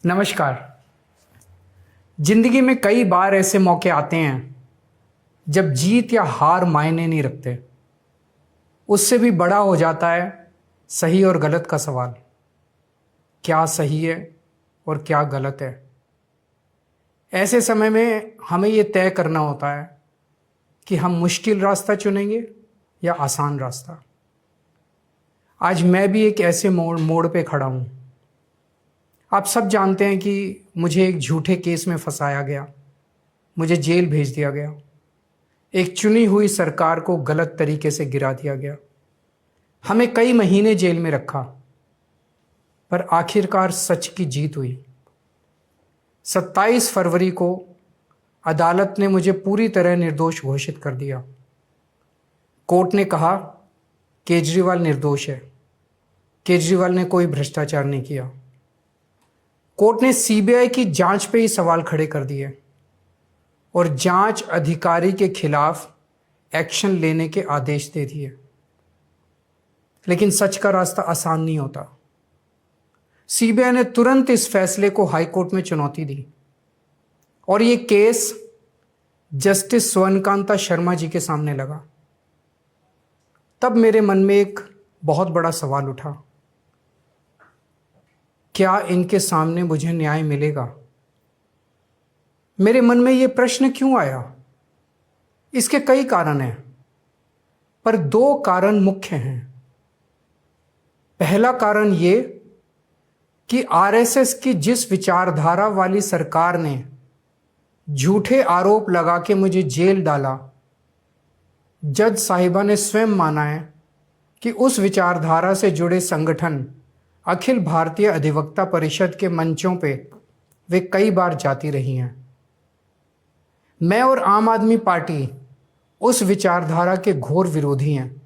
नमस्कार। जिंदगी में कई बार ऐसे मौके आते हैं जब जीत या हार मायने नहीं रखते। उससे भी बड़ा हो जाता है सही और गलत का सवाल। क्या सही है और क्या गलत है? ऐसे समय में हमें ये तय करना होता है कि हम मुश्किल रास्ता चुनेंगे या आसान रास्ता। आज मैं भी एक ऐसे मोड़ पे खड़ा हूँ। आप सब जानते हैं कि मुझे एक झूठे केस में फंसाया गया, मुझे जेल भेज दिया गया, एक चुनी हुई सरकार को गलत तरीके से गिरा दिया गया, हमें कई महीने जेल में रखा, पर आखिरकार सच की जीत हुई। 27 फरवरी को अदालत ने मुझे पूरी तरह निर्दोष घोषित कर दिया। कोर्ट ने कहा केजरीवाल निर्दोष है, केजरीवाल ने कोई भ्रष्टाचार नहीं किया। कोर्ट ने सीबीआई की जांच पे ही सवाल खड़े कर दिए और जांच अधिकारी के खिलाफ एक्शन लेने के आदेश दे दिए। लेकिन सच का रास्ता आसान नहीं होता। सीबीआई ने तुरंत इस फैसले को हाई कोर्ट में चुनौती दी और ये केस जस्टिस स्वर्णकांता शर्मा जी के सामने लगा। तब मेरे मन में एक बहुत बड़ा सवाल उठा, क्या इनके सामने मुझे न्याय मिलेगा? मेरे मन में ये प्रश्न क्यों आया? इसके कई कारण हैं, पर दो कारण मुख्य हैं। पहला कारण ये कि आरएसएस की जिस विचारधारा वाली सरकार ने झूठे आरोप लगा के मुझे जेल डाला, जज साहिबा ने स्वयं माना है कि उस विचारधारा से जुड़े संगठन अखिल भारतीय अधिवक्ता परिषद के मंचों पे वे कई बार जाती रही हैं। मैं और आम आदमी पार्टी उस विचारधारा के घोर विरोधी हैं।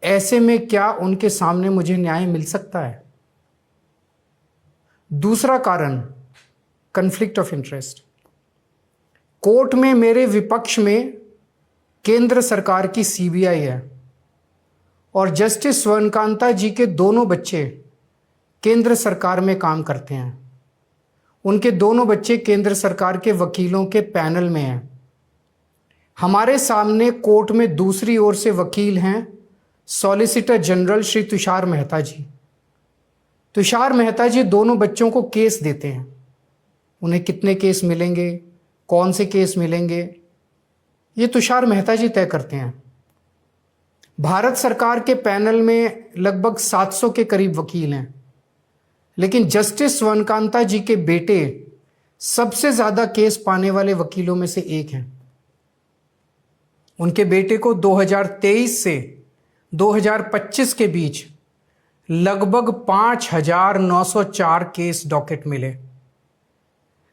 ऐसे में क्या उनके सामने मुझे न्याय मिल सकता है? दूसरा कारण कॉन्फ्लिक्ट ऑफ इंटरेस्ट। कोर्ट में मेरे विपक्ष में केंद्र सरकार की सीबीआई है और जस्टिस स्वर्णकांता जी के दोनों बच्चे केंद्र सरकार में काम करते हैं। उनके दोनों बच्चे केंद्र सरकार के वकीलों के पैनल में हैं। हमारे सामने कोर्ट में दूसरी ओर से वकील हैं सॉलिसिटर जनरल श्री तुषार मेहता जी। तुषार मेहता जी दोनों बच्चों को केस देते हैं। उन्हें कितने केस मिलेंगे, कौन से केस मिलेंगे, ये तुषार मेहता जी तय करते हैं। भारत सरकार के पैनल में लगभग 700 के करीब वकील हैं, लेकिन जस्टिस स्वर्णकांता जी के बेटे सबसे ज्यादा केस पाने वाले वकीलों में से एक हैं। उनके बेटे को 2023 से 2025 के बीच लगभग 5,904 केस डॉकेट मिले।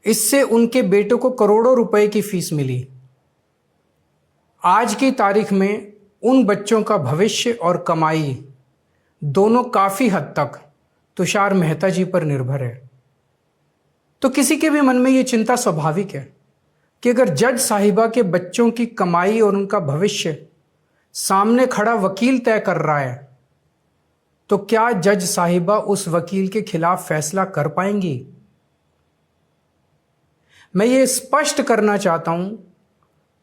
इससे उनके बेटे को करोड़ों रुपए की फीस मिली। आज की तारीख में उन बच्चों का भविष्य और कमाई दोनों काफी हद तक तुषार मेहता जी पर निर्भर है। तो किसी के भी मन में यह चिंता स्वाभाविक है कि अगर जज साहिबा के बच्चों की कमाई और उनका भविष्य सामने खड़ा वकील तय कर रहा है, तो क्या जज साहिबा उस वकील के खिलाफ फैसला कर पाएंगी? मैं ये स्पष्ट करना चाहता हूं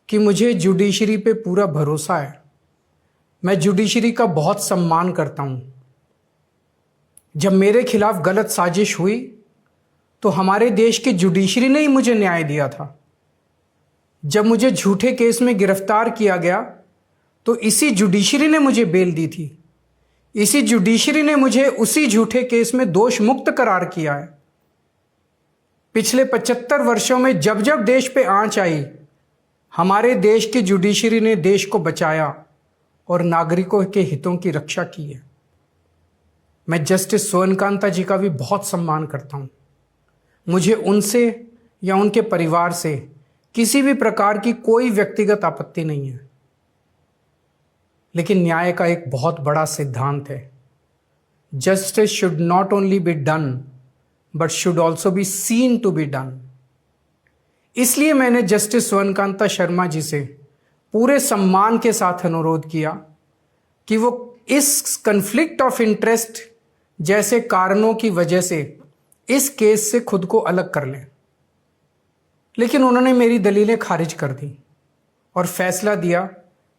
कि मुझे जुडिशरी पे पूरा भरोसा है। मैं जुडिशरी का बहुत सम्मान करता हूं। जब मेरे खिलाफ गलत साजिश हुई तो हमारे देश की जुडिशरी ने ही मुझे न्याय दिया था। जब मुझे झूठे केस में गिरफ्तार किया गया तो इसी जुडिशरी ने मुझे बेल दी थी। इसी जुडिशरी ने मुझे उसी झूठे केस में दोष मुक्त करार किया है। पिछले 75 वर्षों में जब जब देश पे आंच आई, हमारे देश की जुडिशरी ने देश को बचाया और नागरिकों के हितों की रक्षा की है। मैं जस्टिस स्वर्णकांता जी का भी बहुत सम्मान करता हूं। मुझे उनसे या उनके परिवार से किसी भी प्रकार की कोई व्यक्तिगत आपत्ति नहीं है। लेकिन न्याय का एक बहुत बड़ा सिद्धांत है, justice should not only be done but should also be seen to be done. इसलिए मैंने जस्टिस स्वर्णकांता शर्मा जी से पूरे सम्मान के साथ अनुरोध किया कि वो इस कॉन्फ्लिक्ट ऑफ इंटरेस्ट जैसे कारणों की वजह से इस केस से खुद को अलग कर लें। लेकिन उन्होंने मेरी दलीलें खारिज कर दी और फैसला दिया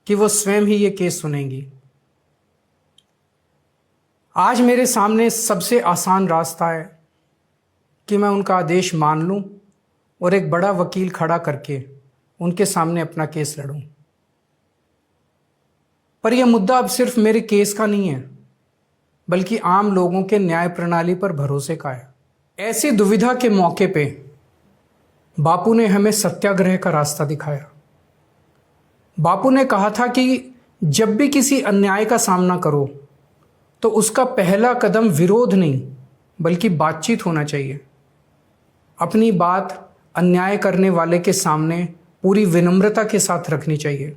कि वो स्वयं ही ये केस सुनेंगी। आज मेरे सामने सबसे आसान रास्ता है कि मैं उनका आदेश मान लूं और एक बड़ा वकील खड़ा करके उनके सामने अपना केस लड़ूं। पर यह मुद्दा अब सिर्फ मेरे केस का नहीं है, बल्कि आम लोगों के न्याय प्रणाली पर भरोसे का है। ऐसी दुविधा के मौके पे बापू ने हमें सत्याग्रह का रास्ता दिखाया। बापू ने कहा था कि जब भी किसी अन्याय का सामना करो तो उसका पहला कदम विरोध नहीं बल्कि बातचीत होना चाहिए। अपनी बात अन्याय करने वाले के सामने पूरी विनम्रता के साथ रखनी चाहिए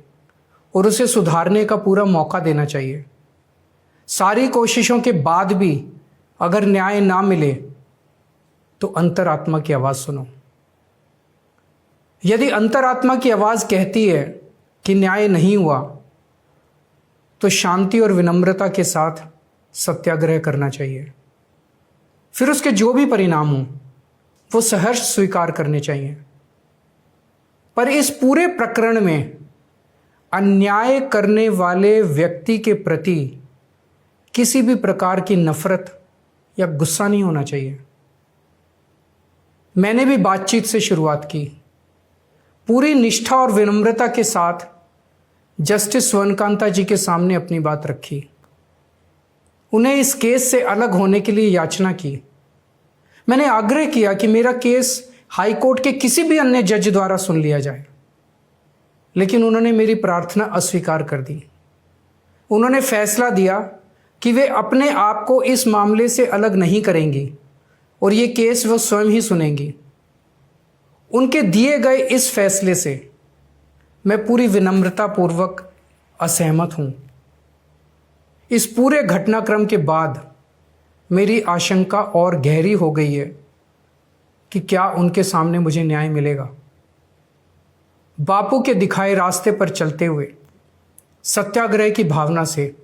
और उसे सुधारने का पूरा मौका देना चाहिए। सारी कोशिशों के बाद भी अगर न्याय ना मिले तो अंतरात्मा की आवाज़ सुनो। यदि अंतरात्मा की आवाज़ कहती है कि न्याय नहीं हुआ तो शांति और विनम्रता के साथ सत्याग्रह करना चाहिए। फिर उसके जो भी परिणाम हों वो सहर्ष स्वीकार करने चाहिए। पर इस पूरे प्रकरण में अन्याय करने वाले व्यक्ति के प्रति किसी भी प्रकार की नफरत या गुस्सा नहीं होना चाहिए। मैंने भी बातचीत से शुरुआत की, पूरी निष्ठा और विनम्रता के साथ जस्टिस स्वर्णकांता जी के सामने अपनी बात रखी। उन्हें इस केस से अलग होने के लिए याचना की। मैंने आग्रह किया कि मेरा केस हाई कोर्ट के किसी भी अन्य जज द्वारा सुन लिया जाए, लेकिन उन्होंने मेरी प्रार्थना अस्वीकार कर दी। उन्होंने फैसला दिया कि वे अपने आप को इस मामले से अलग नहीं करेंगी और ये केस वो स्वयं ही सुनेंगी। उनके दिए गए इस फैसले से मैं पूरी विनम्रता पूर्वक असहमत हूँ। इस पूरे घटनाक्रम के बाद मेरी आशंका और गहरी हो गई है कि क्या उनके सामने मुझे न्याय मिलेगा। बापू के दिखाए रास्ते पर चलते हुए सत्याग्रह की भावना से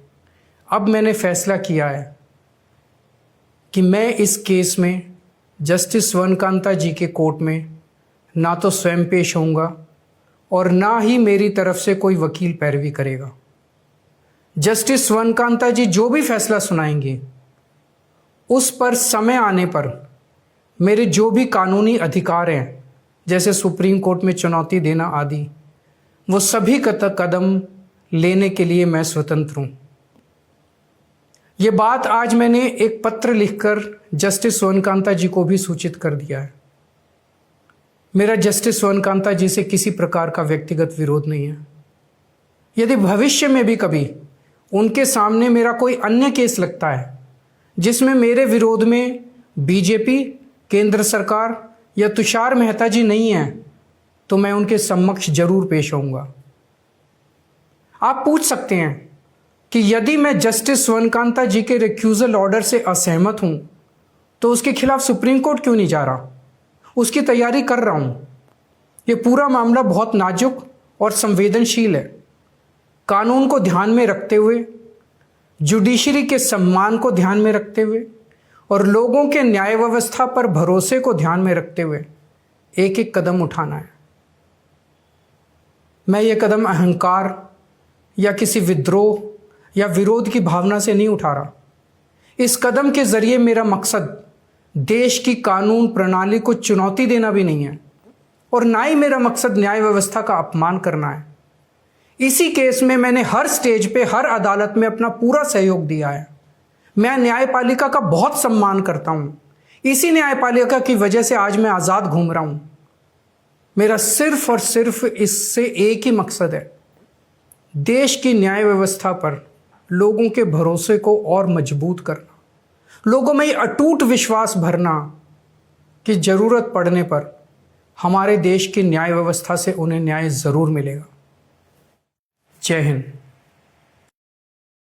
अब मैंने फैसला किया है कि मैं इस केस में जस्टिस स्वर्णकांता जी के कोर्ट में ना तो स्वयं पेश होऊंगा और ना ही मेरी तरफ से कोई वकील पैरवी करेगा। जस्टिस स्वर्णकांता जी जो भी फैसला सुनाएंगे उस पर समय आने पर मेरे जो भी कानूनी अधिकार हैं, जैसे सुप्रीम कोर्ट में चुनौती देना आदि, वो सभी कदम लेने के लिए मैं स्वतंत्र हूँ। ये बात आज मैंने एक पत्र लिखकर जस्टिस स्वर्णकांता जी को भी सूचित कर दिया है। मेरा जस्टिस स्वर्णकांता जी से किसी प्रकार का व्यक्तिगत विरोध नहीं है। यदि भविष्य में भी कभी उनके सामने मेरा कोई अन्य केस लगता है जिसमें मेरे विरोध में बीजेपी, केंद्र सरकार या तुषार मेहता जी नहीं हैं, तो मैं उनके समक्ष जरूर पेश होऊंगा। आप पूछ सकते हैं कि यदि मैं जस्टिस स्वर्णकांता जी के रिक्यूजल ऑर्डर से असहमत हूं तो उसके खिलाफ सुप्रीम कोर्ट क्यों नहीं जा रहा? उसकी तैयारी कर रहा हूं। यह पूरा मामला बहुत नाजुक और संवेदनशील है। कानून को ध्यान में रखते हुए, जुडिशरी के सम्मान को ध्यान में रखते हुए और लोगों के न्याय व्यवस्था पर भरोसे को ध्यान में रखते हुए एक एक कदम उठाना है। मैं ये कदम अहंकार या किसी विद्रोह या विरोध की भावना से नहीं उठा रहा। इस कदम के जरिए मेरा मकसद देश की कानून प्रणाली को चुनौती देना भी नहीं है और ना ही मेरा मकसद न्याय व्यवस्था का अपमान करना है। इसी केस में मैंने हर स्टेज पे, हर अदालत में अपना पूरा सहयोग दिया है। मैं न्यायपालिका का बहुत सम्मान करता हूँ। इसी न्यायपालिका की वजह से आज मैं आज़ाद घूम रहा हूँ। मेरा सिर्फ और सिर्फ इससे एक ही मकसद है, देश की न्याय व्यवस्था पर लोगों के भरोसे को और मजबूत करना, लोगों में ये अटूट विश्वास भरना कि ज़रूरत पड़ने पर हमारे देश की न्याय व्यवस्था से उन्हें न्याय ज़रूर मिलेगा। जय हिंद।